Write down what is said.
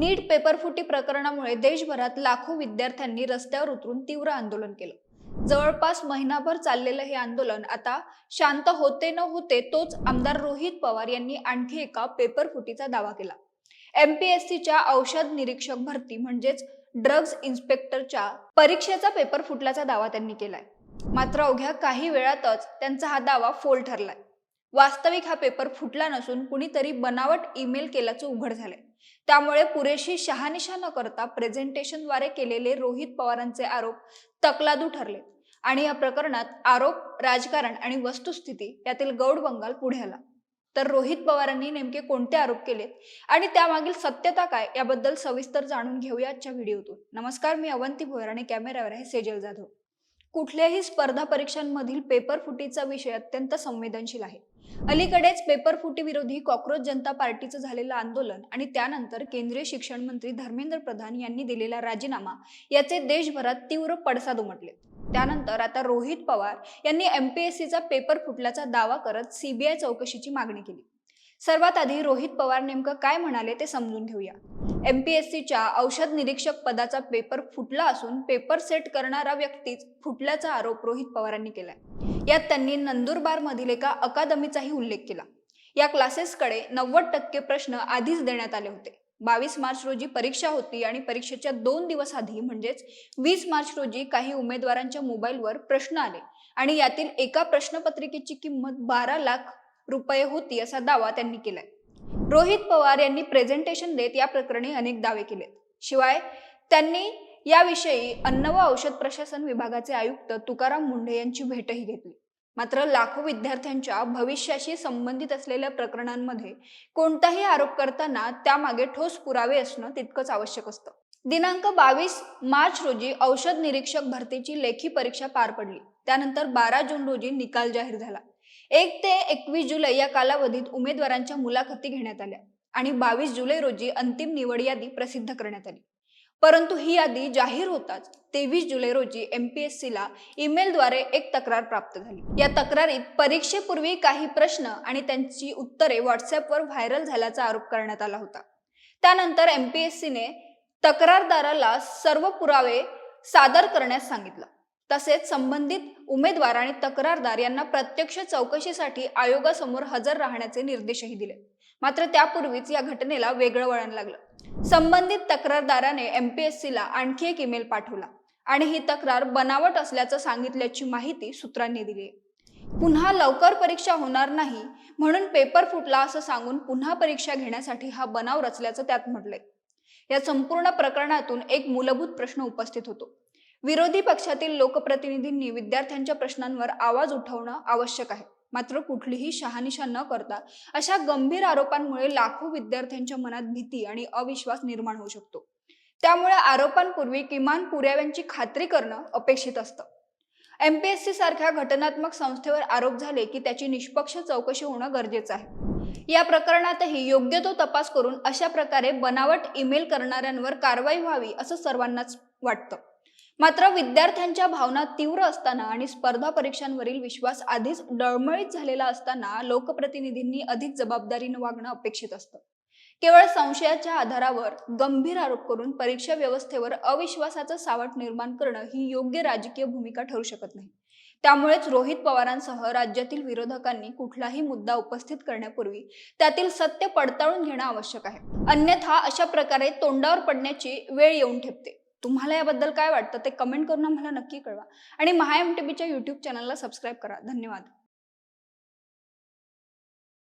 नीट पेपरफुटी प्रकरणामुळे देशभरात लाखो विद्यार्थ्यांनी रस्त्यावर उतरून तीव्र आंदोलन केलं। जवळपास महिनाभर चाललेलं हे आंदोलन आता शांत होते न होते तोच आमदार रोहित पवार यांनी आणखी एका पेपरफुटीचा दावा केला। एमपीएससीच्या औषध निरीक्षक भरती म्हणजेच ड्रग्ज इन्स्पेक्टरच्या परीक्षेचा पेपर फुटल्याचा दावा त्यांनी केलाय। मात्र अवघ्या काही वेळातच त्यांचा हा दावा फोल ठरलाय। वास्तविक हा पेपर फुटला नसून कुणीतरी बनावट ईमेल केल्याचं उघड झालंय। त्यामुळे पुरेशी शहानिशा न करता प्रेझेंटेशनद्वारे केलेले रोहित पवारांचे आरोप तकलादू ठरले आणि या प्रकरणात आरोप, राजकारण आणि वस्तुस्थिती यातील गौडबंगाल पुढे आला। तर रोहित पवारांनी नेमके कोणते आरोप केलेत आणि त्यामागील सत्यता काय याबद्दल सविस्तर जाणून घेऊया आजच्या व्हिडिओतून। नमस्कार, मी अवंती भोयर आणि कॅमेऱ्यावर आहे सेजल जाधव। कुठल्याही स्पर्धा परीक्षांमधील पेपर फुटीचा विषय अत्यंत संवेदनशील आहे। अलीकडेच पेपर फुटी विरोधी कॉक्रोच जनता पार्टीचं झालेलं आंदोलन आणि त्यानंतर केंद्रीय शिक्षण मंत्री धर्मेंद्र प्रधान यांनी दिलेला राजीनामा याचे देशभरात तीव्र पडसाद उमटले। त्यानंतर आता रोहित पवार यांनी एमपीएससीचा पेपर फुटल्याचा दावा करत सीबीआय चौकशीची मागणी केली। सर्वात आधी रोहित पवार नेमकं काय म्हणाले ते समजून घेऊया। एमपीएससीच्या औषध निरीक्षक पदाचा पेपर फुटला असून पेपर सेट करणारा व्यक्तीच फुटल्याचा आरोप रोहित पवारांनी केलाय। यात त्यांनी नंदुरबार मधील एका अकादमीचाही उल्लेख केला। या क्लासेसकडे 90% प्रश्न आधीच देण्यात आले होते। 22 मार्च रोजी परीक्षा होती आणि परीक्षेच्या 2 दिवस आधी म्हणजेच 20 मार्च रोजी काही उमेदवारांच्या मोबाईलवर प्रश्न आले आणि यातील एका प्रश्नपत्रिकेची किंमत 12 लाख रुपये होती असा दावा त्यांनी केलाय। रोहित पवार यांनी प्रेझेंटेशन देत या प्रकरणी अनेक दावे केलेत। शिवाय त्यांनी याविषयी अन्न व औषध प्रशासन विभागाचे आयुक्त तुकाराम मुंढे यांची भेटही घेतली। मात्र लाखो विद्यार्थ्यांच्या भविष्याशी संबंधित असलेल्या प्रकरणांमध्ये कोणताही आरोप करताना त्यामागे ठोस पुरावे असणं तितकंच आवश्यक असतं। दिनांक 22 मार्च रोजी औषध निरीक्षक भरतीची लेखी परीक्षा पार पडली। त्यानंतर 12 जून रोजी निकाल जाहीर झाला। 1 ते 21 जुलै या कालावधीत उमेदवारांच्या मुलाखती घेण्यात आल्या आणि 22 जुलै रोजी अंतिम निवड यादी प्रसिद्ध करण्यात आली। परंतु ही यादी जाहीर होताच 23 जुलै रोजी एमपीएससीला ईमेलद्वारे एक तक्रार प्राप्त झाली। या तक्रारीत परीक्षेपूर्वी काही प्रश्न आणि त्यांची उत्तरे व्हॉट्सअपवर व्हायरल झाल्याचा आरोप करण्यात आला होता। त्यानंतर एमपीएससीने तक्रारदाराला सर्व पुरावे सादर करण्यास सांगितलं। तसेच संबंधित उमेदवार आणि तक्रारदार यांना प्रत्यक्ष चौकशीसाठी आयोगासमोर हजर राहण्याचे निर्देशही दिले। मात्र त्यापूर्वीच या घटनेला वेगळं वळण लागलं। संबंधित तक्रारदाराने एमपीएससीला आणखी एक ईमेल पाठवला आणि ही तक्रार बनावट असल्याचं सांगितल्याची माहिती सूत्रांनी दिली। पुन्हा लवकर परीक्षा होणार नाही म्हणून पेपर फुटला असं सांगून पुन्हा परीक्षा घेण्यासाठी हा बनाव रचल्याचं त्यात म्हटलंय। या संपूर्ण प्रकरणातून एक मूलभूत प्रश्न उपस्थित होतो। विरोधी पक्षातील लोकप्रतिनिधींनी विद्यार्थ्यांच्या प्रश्नांवर आवाज उठवणं आवश्यक आहे। मात्र कुठलीही शहानिशा न करता अशा गंभीर आरोपांमुळे लाखो विद्यार्थ्यांच्या मनात भीती आणि अविश्वास निर्माण होऊ शकतो। त्यामुळे आरोपांपूर्वी किमान पुराव्यांची खात्री करणं अपेक्षित असतं। एमपीएससी सारख्या घटनात्मक संस्थेवर आरोप झाले की त्याची निष्पक्ष चौकशी होणं गरजेचं आहे। या प्रकरणातही योग्य तो तपास करून अशा प्रकारे बनावट ईमेल करणाऱ्यांवर कारवाई व्हावी असं सर्वांनाच वाटतं। मात्र विद्यार्थ्यांच्या भावना तीव्र असताना आणि स्पर्धा परीक्षांवरील विश्वास आधीच डळमळीत झालेला असताना लोकप्रतिनिधींनी अधिक जबाबदारीने वागणं अपेक्षित असतं। केवळ संशयाच्या आधारावर गंभीर आरोप करून परीक्षा व्यवस्थेवर अविश्वासाचं सावट निर्माण करणं ही योग्य राजकीय भूमिका ठरू शकत नाही। त्यामुळेच रोहित पवारांसह राज्यातील विरोधकांनी कुठलाही मुद्दा उपस्थित करण्यापूर्वी त्यातील सत्य पडताळून घेणं आवश्यक आहे। अन्यथा अशा प्रकारे तोंडावर पडण्याची वेळ येऊन ठेपते। तुम्हाला याबद्दल काय वाटतं ते कमेंट करून आम्हाला नक्की कळवा आणि महाएमटीबीच्या YouTube चॅनलला सबस्क्राईब करा। धन्यवाद।